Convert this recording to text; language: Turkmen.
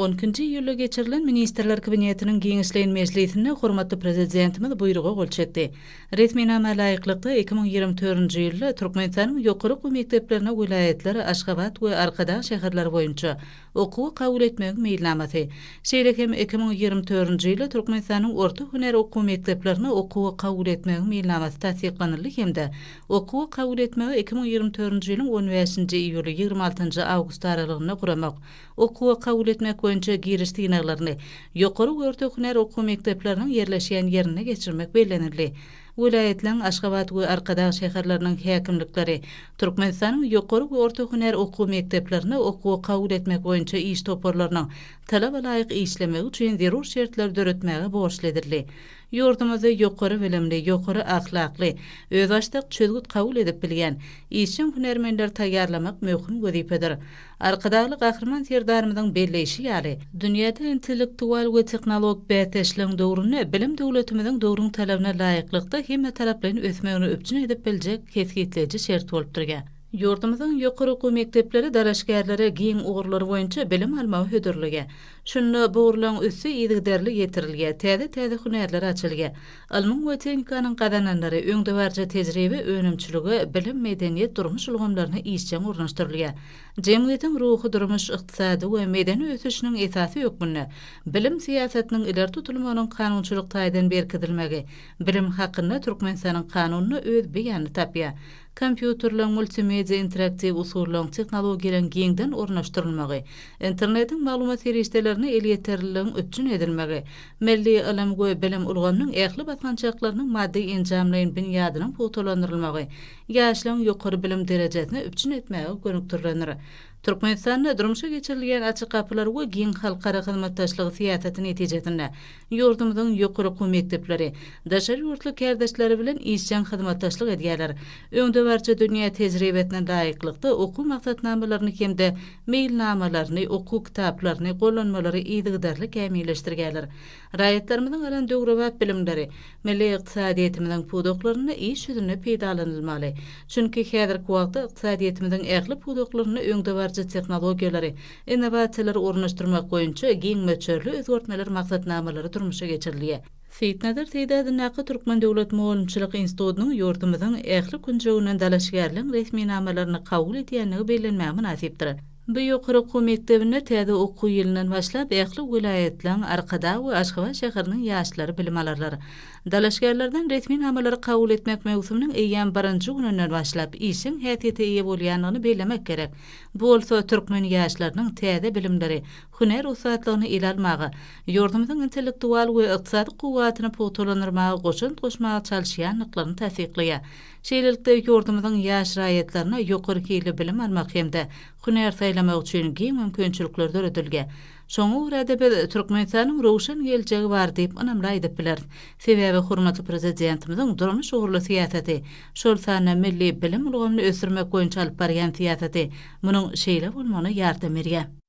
10-nji ýylda geçirilen Ministrler Kabinetiniň giňişleýän mejlisinde hormatly prezidentimiz buyrugy gol çekdi. Resminama laýyklykda 2024-nji ýylda Türkmenistanyň ýokary okuw mekdeplerine vilayetler Aşgabat we Arkadan şäherleri boýunça okuw kabul etmek meýilnamasy. Şeýle hem 2024-nji ýylda Türkmenistanyň orta hüner okuw mekdeplerine okuw kabul etmek meýilnamasy tasdiklanyldy hemde okuw kabul etmegi 2024-nji ýylyň 15-nji iýuly 26-njy awgust aralygyna guramak. Okuw kabul etmek boýunça giriş tynaglaryny ýokary we orta hüner okuw mekdepleriniň yerleşýän ýerine geçirmek bellenildi. Vilayetlerin Aşgabat we Arkadan şäherleriniň häkimlikleri Türkmenistanyň ýokary we orta hüner okuw mekdeplerine okuw kabul etmek boýunça iş toporlarynyň talaba laýyk işlemegi üçin zerur şertler döretmäge borçlydyr. Ýurdumyzda ýokary bilimli, ýokary ahlakly, özbaşdyk çözgüt kabul edip bilgen işçi hunermenler taýýarlamak möhüm wezipedir. Arkadaly gahrman serdarymyzyň belleşi ýaly dünýäde intellektual we teknolog bäteşliň döwrüne bilim döwletimiziň döwrüň talabyna laýyklykda hemme taraplaryň ösmegini öpçün edip biljek kesgitleji şert bolup durýar. Ýurdumyzyň ýokary okuw mekdepleri daraşgärlere giň ugrulary boýunça bilim almagy hödürlige. Şunda bowrlaň üssü ýygyderli getirilge, täze hünerler açylge. Almyň we teknikanyň gadananlary öňde barja tejribe, önümçiligi, bilim, medeniýet durmuş ulgamlaryna işçiň urnaşdyrylge. Jemgyýetiň ruhy, durmuş, ykdysady we medeni ösüşiniň esasy ýokmuny, bilim siýasatynyň ileri tutulmagynyň kanunçylyk taýdan berkidilmegi, bilim hakyna Türkmenistanyň kanunyny öz beýany tapýar. Kompýuterler, multimedia, interaktiv usullaryň tehnologiýalaryň giňden ornaşdyrylmagy, internetiň maglumat serişdelerini el ýeterliligiň öpçün edilmegi, milli ilim we bilim ulgamynyň ähli basmançaklarynyň maddi enjamlaryň binýadynyň fotolandyrylmagy, ýaşlaryň ýokary bilim derejesine öpçün etmegi görnükdirlenir. Türkmenistanda durmuşa geçirilýän açyk kapylar we giň halkara hyzmatdaşlygy siýasaty netijesinde ýurdumyzyň ýokary okuw mektepleri daşary ýurtly kärdeşleri bilen işçiň hyzmatdaşlyk edýärler. Öňde barça dünýä tejribesine laýyklykda okuw maksatnamalaryny hemde meýilnamalaryny, okuw kitaplaryny gollanmalary ýygyderli kämilleşdirýärler. Raýatlarymyzyň alan döwrewap bilimleri milli ykdysadyýetimiziň pudoklaryny iş ýüzüne peýdalanylmaly. Çünki häzirki wagtda ykdysadyýetimiziň ähli pudoklaryny öňde barça tehnologiýalary, innovasiýalary ornaşdyrmak boýunça giň möçörli özgertmeler maksatnamalary durmuşa geçirilýär. Fitnadir Teýdädinäki Türkmen Döwlet Mugallimçilik Institutynyň ýurdumyzyň ähli künjeginiň dalaşgärligiň resminamalaryny kabul edýänligi bellenmäge münasipdir. Bu ýokary okuw mektebine täze okuw ýylynyň başlap ähli vilayetleriň Arkada we Aşgabat şäheriniň ýaşlary bilim alarlar. Dalaşgärlerden resminamalary kabul etmek mewsumynyň eýýän 1-nji güninden başlap işiň häsiýete eýe bolýanyny bellemek gerek. Bu bolsa türkmen ýaşlarynyň täze bilimleri, hüner usatlygyny ile almagy, ýurdumyzyň intellektual we ykdysady kuwwatyny potolandyrmagy goşun goşmagy çalyşýanlyklaryny täsdiqleýär. Şeýlelikde ýurdumyzyň ýaş raýatlaryna ýokary kili bilim almak hemde hüner saýlamak üçin giň mümkinçilikler döredilge. Şoňa görä biz Türkmenistanyň rowşan geljegi bar diýip anamlaýdyp biler. Sebäbi hormatly prezidentimiziň durmuş ugurly siýasaty, şol sany milli bilim ulgamyny ösürmek boýunça alyp barýan siýasaty munyň şeýle bolmagyna ýardam berýär.